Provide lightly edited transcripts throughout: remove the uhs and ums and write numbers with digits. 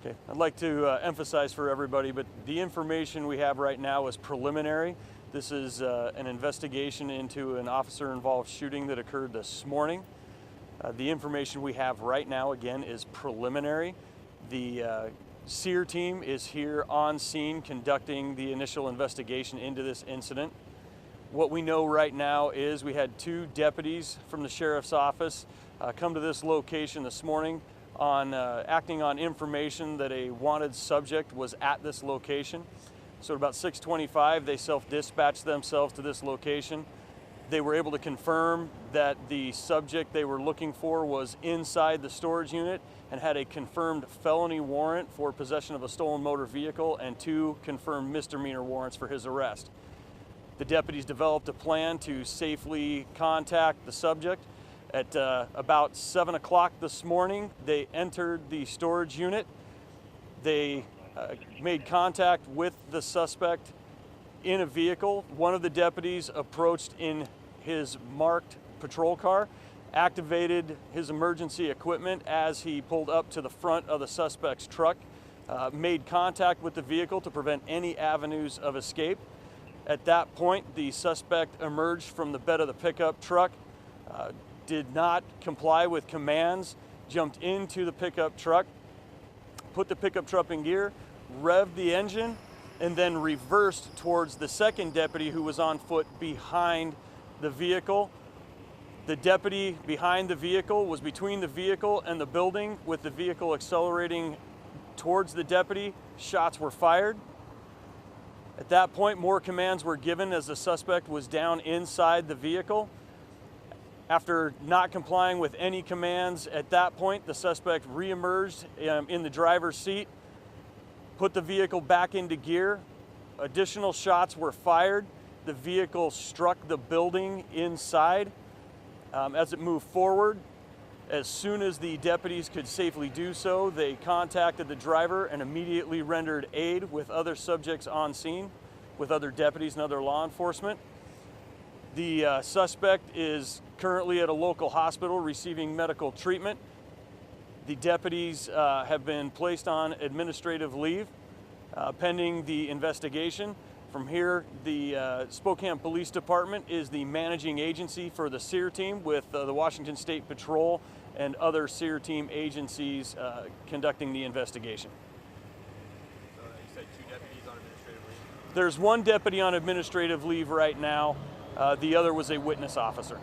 Okay, I'd like to emphasize for everybody, but the information we have right now is preliminary. This is an investigation into an officer-involved shooting that occurred this morning. The information we have right now, again, is preliminary. The SEER team is here on scene conducting the initial investigation into this incident. What we know right now is we had 2 deputies from the sheriff's office come to this location this morning on acting on information that a wanted subject was at this location. So at about 6:25, they self-dispatched themselves to this location. They were able to confirm that the subject they were looking for was inside the storage unit and had a confirmed felony warrant for possession of a stolen motor vehicle and 2 confirmed misdemeanor warrants for his arrest. The deputies developed a plan to safely contact the subject. At about 7 o'clock this morning, they entered the storage unit. They made contact with the suspect in a vehicle. One of the deputies approached in his marked patrol car, activated his emergency equipment as he pulled up to the front of the suspect's truck, made contact with the vehicle to prevent any avenues of escape. At that point, the suspect emerged from the bed of the pickup truck, did not comply with commands, jumped into the pickup truck, put the pickup truck in gear, revved the engine, and then reversed towards the second deputy who was on foot behind the vehicle. The deputy behind the vehicle was between the vehicle and the building. With the vehicle accelerating towards the deputy, shots were fired. At that point, more commands were given as the suspect was down inside the vehicle. After not complying with any commands at that point, the suspect reemerged in the driver's seat, put the vehicle back into gear. Additional shots were fired. The vehicle struck the building inside. As it moved forward, as soon as the deputies could safely do so, they contacted the driver and immediately rendered aid with other subjects on scene, with other deputies and other law enforcement. The suspect is currently at a local hospital receiving medical treatment. The deputies have been placed on administrative leave pending the investigation. From here, the Spokane Police Department is the managing agency for the SEER team, with the Washington State Patrol and other SEER team agencies conducting the investigation. So you said 2 deputies on administrative leave? There's 1 deputy on administrative leave right now. The other was a witness officer.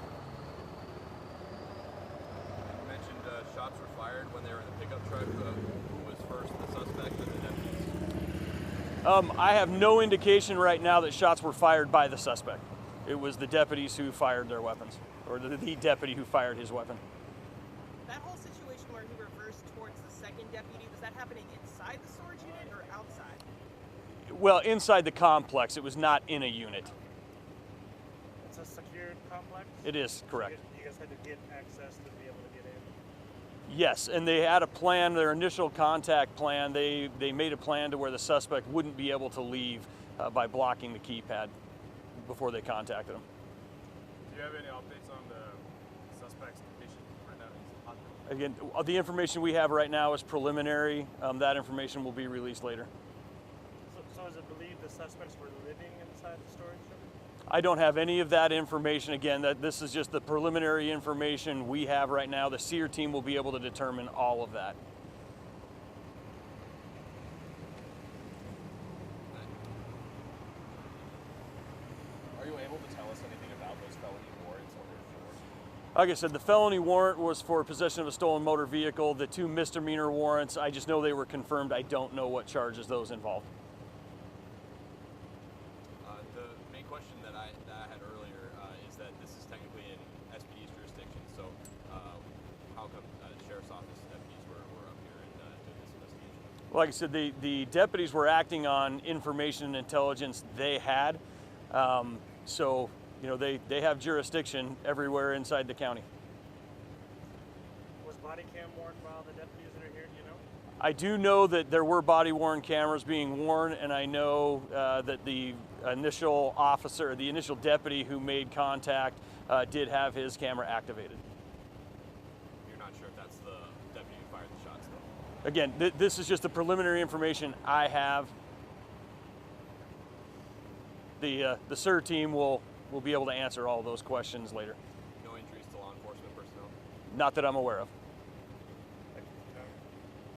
You mentioned shots were fired when they were in the pickup truck. Who was first, the suspect or the deputies? I have no indication right now that shots were fired by the suspect. It was the deputies who fired their weapons, or the deputy who fired his weapon. That whole situation where he reversed towards the second deputy, was that happening inside the storage unit or outside? Well, inside the complex. It was not in a unit. It's a secured complex? It is, correct. So you guys had to get access to be able to get in? Yes, and they had a plan, their initial contact plan. They made a plan to where the suspect wouldn't be able to leave by blocking the keypad before they contacted him. Do you have any updates on the suspect's condition right now? Again, the information we have right now is preliminary. That information will be released later. So is it believed the suspects were living inside the storage unit? I don't have any of that information. Again, this is just the preliminary information we have right now. The SEER team will be able to determine all of that. Are you able to tell us anything about those felony warrants or their force? Like I said, the felony warrant was for possession of a stolen motor vehicle. The 2 misdemeanor warrants, I just know they were confirmed. I don't know what charges those involved. The main question that I had earlier is that this is technically in SPD's jurisdiction, so how come the Sheriff's Office deputies were up here and doing this investigation? Like I said, the deputies were acting on information and intelligence they had. So, you know, they have jurisdiction everywhere inside the county. Was body cam worn while the deputies that are here, do you know? I do know that there were body-worn cameras being worn, and I know that the initial officer, the initial deputy who made contact, did have his camera activated. You're not sure if that's the deputy who fired the shots, though? Again, this is just the preliminary information I have. The SIR team will be able to answer all those questions later. No injuries to law enforcement personnel? Not that I'm aware of.